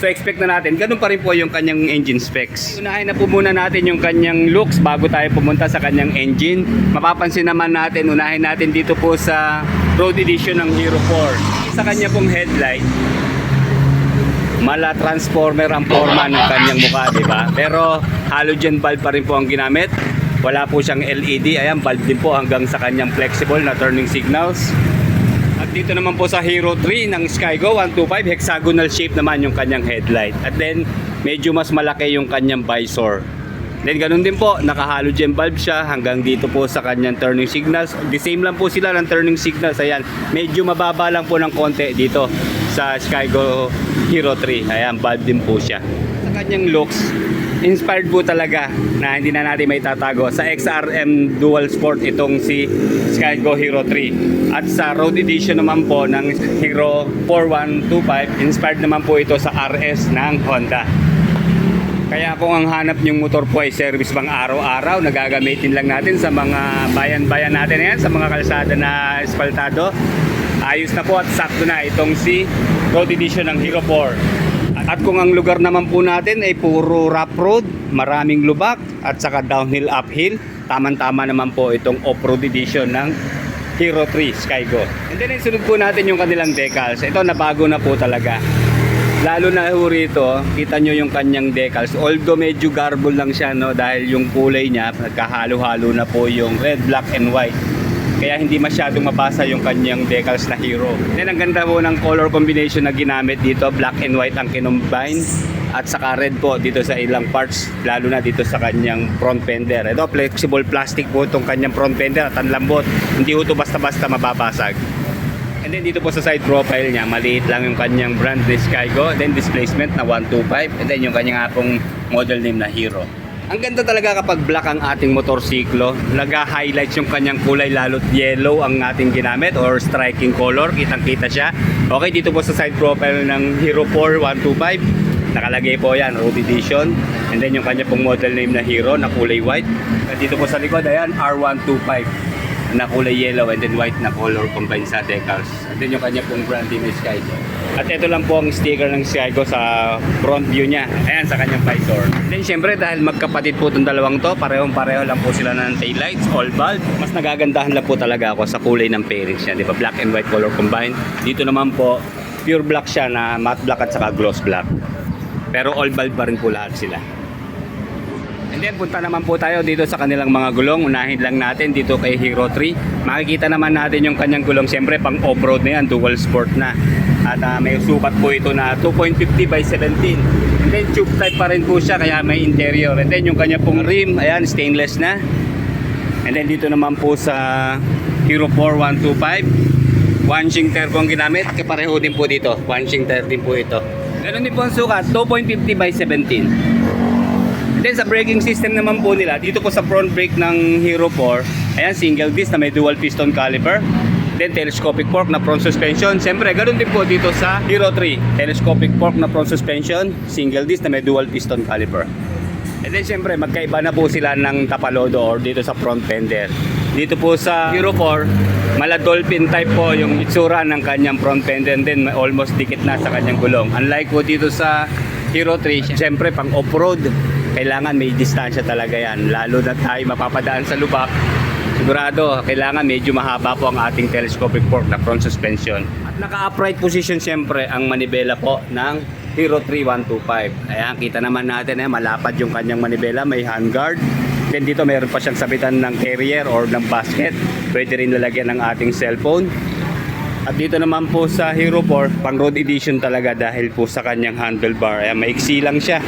So expect na natin, ganun pa rin po yung kanyang engine specs. Unahin na po muna natin yung kanyang looks bago tayo pumunta sa kanyang engine. Mapapansin naman natin, unahin natin dito po sa road edition ng Hero 4. Sa kanya pong headlight, mala transformer ang forma ng kanyang mukha, di ba? Pero halogen bulb pa rin po ang ginamit. Wala po siyang LED. Ayan, bulb din po hanggang sa kanyang flexible na turning signals. At dito naman po sa Hero 3 ng Skygo 125, hexagonal shape naman yung kanyang headlight. At then, medyo mas malaki yung kanyang visor. Then, ganun din po, naka-halogen bulb siya hanggang dito po sa kanyang turning signals. The same lang po sila ng turning signals. Ayan, medyo mababa lang po ng konti dito sa Skygo Hero 3. Ayan, bulb din po siya. Sa kanyang looks, inspired po talaga na hindi na natin may tatago sa XRM Dual Sport itong si Skygo Hero 3. At sa road edition naman po ng Hero 4125, inspired naman po ito sa RS ng Honda. Kaya kung ang hanap nyong motor po ay service pang araw-araw, nagagamitin lang natin sa mga bayan-bayan natin yan, sa mga kalsada na espaltado, ayos na po at sakto na itong si road edition ng Hero 4. At kung ang lugar naman po natin ay puro rough road, maraming lubak at saka downhill uphill, tamang-tama naman po itong off-road edition ng Hero 3 Skygo. And then isunod po natin yung kanilang decals. Ito nabago na po talaga. Lalo na ho rito, kita nyo yung kanyang decals. Although medyo garble lang siya, no, dahil yung kulay niya, nagkahalo-halo na po yung red, black, and white. Kaya hindi masyadong mabasa yung kanyang decals na Hero. Then ang ganda po ng color combination na ginamit dito, black and white ang kinumbine. At saka red po dito sa ilang parts, lalo na dito sa kanyang front fender. Ito, flexible plastic po itong kanyang front fender at ang lambot. Hindi po ito basta-basta mababasag. And then dito po sa side profile niya, maliit lang yung kanyang brand na Skygo. Then displacement na 125. And then yung kanyang apong model name na Hero. Ang ganda talaga kapag black ang ating motorsiklo. Nag-highlights yung kanyang kulay, lalo't yellow ang ating ginamit or striking color. Kitang-kita siya. Okay, dito po sa side profile ng Hero 4 125. Nakalagay po yan, road edition. And then yung kanya pong model name na Hero na kulay white. At dito po sa likod, ayan, R125 na kulay yellow and then white na color combined sa decals. At then yung kanya pong brand name is Skygo. At ito lang po ang sticker ng Skygo sa front view niya. Ayan, sa kanyang visor. Then syempre dahil magkapatid po itong dalawang to, parehong-pareho lang po sila ng taillights, all bulb. Mas nagagandahan lang po talaga ako sa kulay ng fairings niya, di ba? Black and white color combined. Dito naman po, pure black siya na matte black at saka gloss black. Pero all bulb pa rin po lahat sila. And then punta naman po tayo dito sa kanilang mga gulong. Unahin lang natin dito kay Hero 3. Makikita naman natin yung kanyang gulong. Siyempre pang off-road na yan, dual sport na. At may sukat po ito na 2.50 by 17. And then tube type pa rin po siya kaya may interior. And then yung kanya pong rim, ayan, stainless na. And then dito naman po sa Hero 4 125, one-shing tire po ang ginamit. Kapareho din po dito, one-shing tire din po ito. Ganun din po ang sukat, 2.50 by 17. Then sa braking system naman po nila, dito po sa front brake ng Hero 4, ayan, single disc na may dual piston caliper. Then telescopic fork na front suspension. Siyempre, ganoon din po dito sa Hero 3. Telescopic fork na front suspension, single disc na may dual piston caliper. And then siyempre, magkaiba na po sila ng tapalodo or dito sa front fender. Dito po sa Hero 4, mala dolphin type po yung itsura ng kanyang front fender and then almost dikit na sa kanyang gulong. Unlike po dito sa Hero 3, siyempre pang off-road, kailangan may distansya talaga yan. Lalo na tayo mapapadaan sa lubak, sigurado kailangan medyo mahaba po ang ating telescopic fork na front suspension. At naka-upright position siyempre ang manibela po ng Hero 3 125. Ayan, kita naman natin, malapad yung kanyang manibela, may handguard. Then dito mayroon pa siyang sabitan ng carrier or ng basket. Pwede rin lalagyan ng ating cellphone. At dito naman po sa Hero 4, pang road edition talaga dahil po sa kanyang handlebar. Ayan, maiksi lang siya.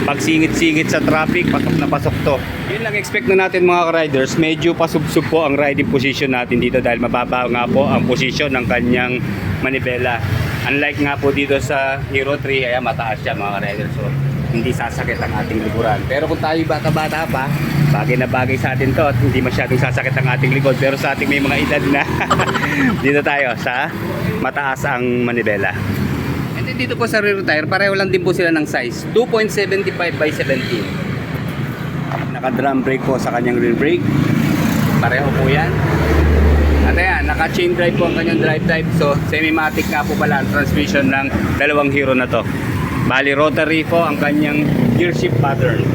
Pag singit-singit sa traffic, pasok na pasok to. Yun lang expect na natin mga riders, medyo pasubsub po ang riding position natin dito dahil mababa nga po ang position ng kanyang manibela. Unlike nga po dito sa Hero 3, ayan, mataas siya mga riders. So, hindi sasakit ang ating likuran. Pero kung tayo bata-bata pa, bagay na bagay sa atin to at hindi masyadong sasakit ang ating likod. Pero sa ating may mga edad na, dito tayo sa mataas ang manibela. And then dito po sa rear tire, pareho lang din po sila ng size, 2.75 by 17. Naka-drum brake po sa kanyang rear brake. Pareho po yan. At ayan, naka-chain drive po ang kanyang drive type. So, semi-matic nga po pala ang transmission ng dalawang Hero na to. Bali rotary po ang kanyang gear shift pattern.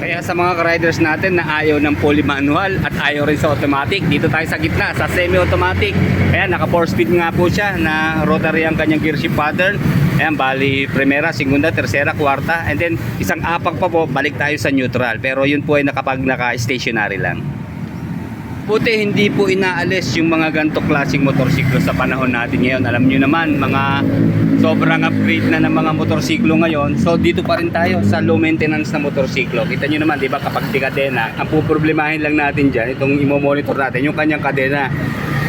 Kaya sa mga riders natin na ayaw ng fully manual at ayaw rin sa automatic, dito tayo sa gitna, sa semi-automatic. Ayan, naka 4-speed nga po siya na rotary ang kanyang gear shift pattern. Ayan, bali, primera, segunda, tercera, kwarta. And then, isang apak pa po, balik tayo sa neutral. Pero yun po ay naka-stationary lang. Buti hindi po inaalis yung mga ganito klaseng motorsiklo sa panahon natin ngayon. Alam nyo naman, mga sobrang upgrade na ng mga motorsiklo ngayon. So dito pa rin tayo sa low maintenance na motorsiklo. Kita nyo naman, di ba, kapag di kadena, ang puproblemahin lang natin dyan, itong imo-monitor natin, yung kanyang kadena.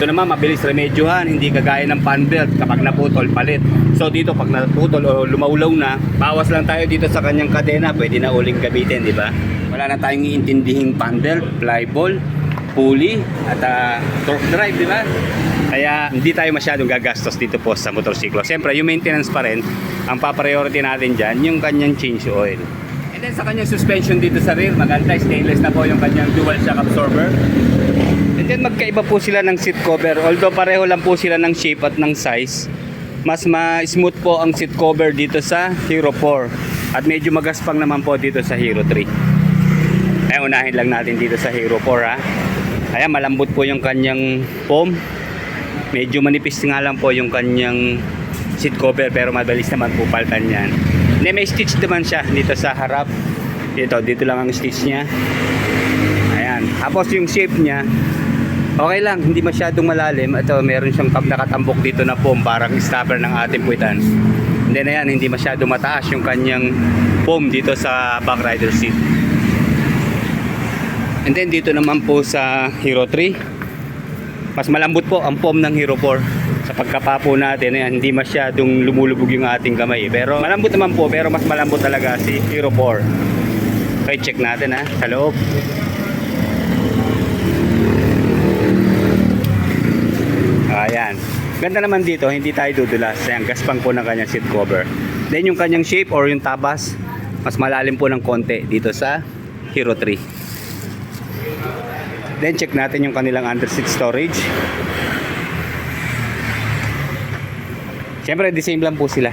Ito naman, mabilis remedyohan, hindi kagaya ng fan belt kapag naputol, palit. So dito, pag naputol o lumaulaw na, bawas lang tayo dito sa kanyang kadena, pwede na uling gamitin, di ba? Wala na tayong iintindihing fan belt, fly ball, pulley at torque drive, di ba? Kaya hindi tayo masyadong gagastos dito po sa motorsiklo. Siyempre, yung maintenance pa rin, ang pa-priority natin dyan, yung kanyang change oil. And then sa kanyang suspension dito sa rear, maganda, stainless na po yung kanyang dual shock absorber. And then magkaiba po sila ng seat cover. Although pareho lang po sila ng shape at ng size, mas ma-smooth po ang seat cover dito sa Hero 4. At medyo magaspang naman po dito sa Hero 3. Kaya unahin lang natin dito sa Hero 4 ha. Ayan, malambot po yung kanyang foam. Medyo manipis nga lang po yung kanyang seat cover, pero mabilis naman po paltan yan. May stitch naman siya dito sa harap. Dito lang ang stitch niya. Ayan. Tapos yung shape niya, okay lang, hindi masyadong malalim. Ito, meron siyang nakatambok dito na foam, parang stopper ng ating puwitan. And then ayan, hindi masyadong mataas yung kanyang foam dito sa back rider seat. And then dito naman po sa Hero 3, mas malambot po ang foam ng Hero 4. Sa pagkapapo natin, ayan, hindi masyadong lumulubog yung ating kamay. Pero malambot naman po, pero mas malambot talaga si Hero 4. Okay, check natin ha, sa loob. Ayan. Ganda naman dito, hindi tayo dudulas. Ayan, gaspang po ng kanyang seat cover. Then yung kanyang shape or yung tabas, mas malalim po ng konti dito sa Hero 3. Then check natin yung kanilang under seat storage. Siyempre the same lang po sila.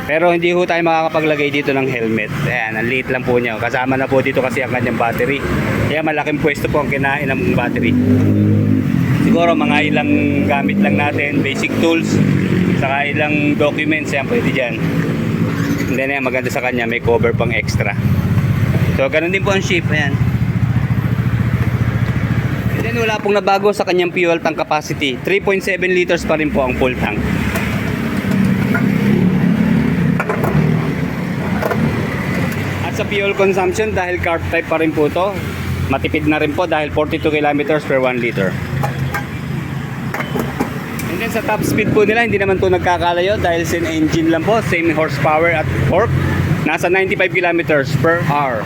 Pero hindi ho tayo makakapaglagay dito ng helmet. Ayan, ang liit lang po niya. Kasama na po dito kasi ang kanyang battery. Kaya malaking pwesto po ang kinain ng battery. Siguro mga ilang gamit lang natin, basic tools, saka ilang documents, yan pwede dyan. And then ayan, maganda sa kanya, may cover pang extra. So ganun din po ang shape, ayan. And then wala pong nabago sa kanyang fuel tank capacity. 3.7 liters pa rin po ang full tank. At sa fuel consumption, dahil carb type pa rin po to, matipid na rin po dahil 42 kilometers per 1 liter. And then sa top speed po nila, hindi naman po nagkakalayo dahil same engine lang po, same horsepower at torque. Nasa 95 kilometers per hour.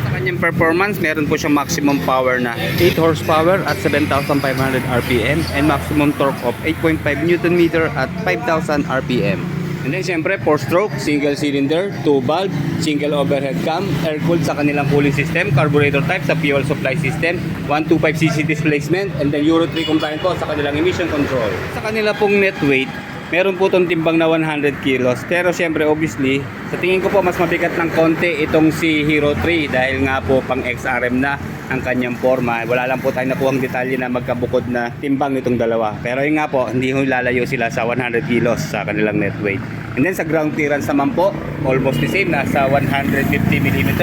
Sa kanyang performance, meron po siyang maximum power na 8 horsepower at 7,500 RPM and maximum torque of 8.5 Nm at 5,000 RPM. And then syempre 4-stroke, single cylinder, 2-valve, single overhead cam, air-cooled sa kanilang cooling system, carburetor type sa fuel supply system, 125cc displacement, and then Euro 3 compliant po sa kanilang emission control. Sa kanila pong net weight, meron po itong timbang na 100 kilos. Pero syempre obviously, sa tingin ko po mas mabigat ng konti itong si Hero 3 dahil nga po pang XRM na ang kanyang forma. Wala lang po tayo nakuhang detalye na magkabukod na timbang nitong dalawa. Pero yun nga po, hindi ho lalayo sila sa 100 kilos sa kanilang net weight. And then sa ground clearance naman po, almost the same, nasa 150mm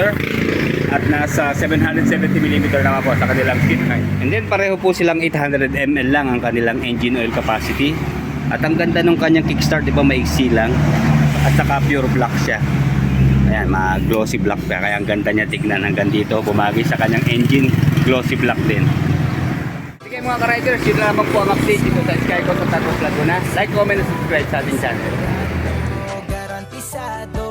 at nasa 770mm naman po sa kanilang seat height. And then pareho po silang 800ml lang ang kanilang engine oil capacity. At ang ganda nung kanyang kickstart, di ba, maiksi lang. At saka pure black siya. Ayan, mga glossy black pa. Kaya ang ganda niya tignan hanggang dito. Bumagi sa kanyang engine, glossy black din. Sige mga ka-riders, yun lamang po ang update dito sa Skygo sa Tagos Laguna. Like, comment, and subscribe sa ating channel. Garantisado,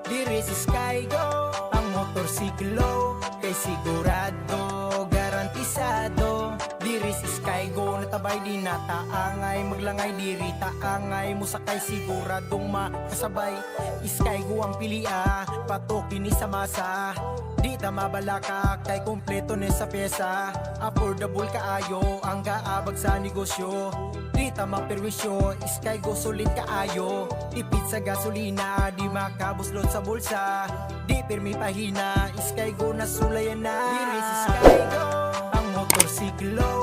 diri sa Skygo, ang motorsiklo kay sigurado. Garantisado, diri sa Skygo, natabay di nataangay, maglangay diri taangay, musakay siguradong makasabay. Skygo ang pilia, patok kini sa masa, di ta mabalaka kay kompleto ni sa pyesa. Affordable kaayo ang gaabag sa negosyo, di di ta maperwisyo, Skygo sulit kaayo. Tipid sa gasolina, di makabuslot sa bulsa. Di pirmi pahina, Skygo na sulayan na. Diri si Skygo, ang motorsiklo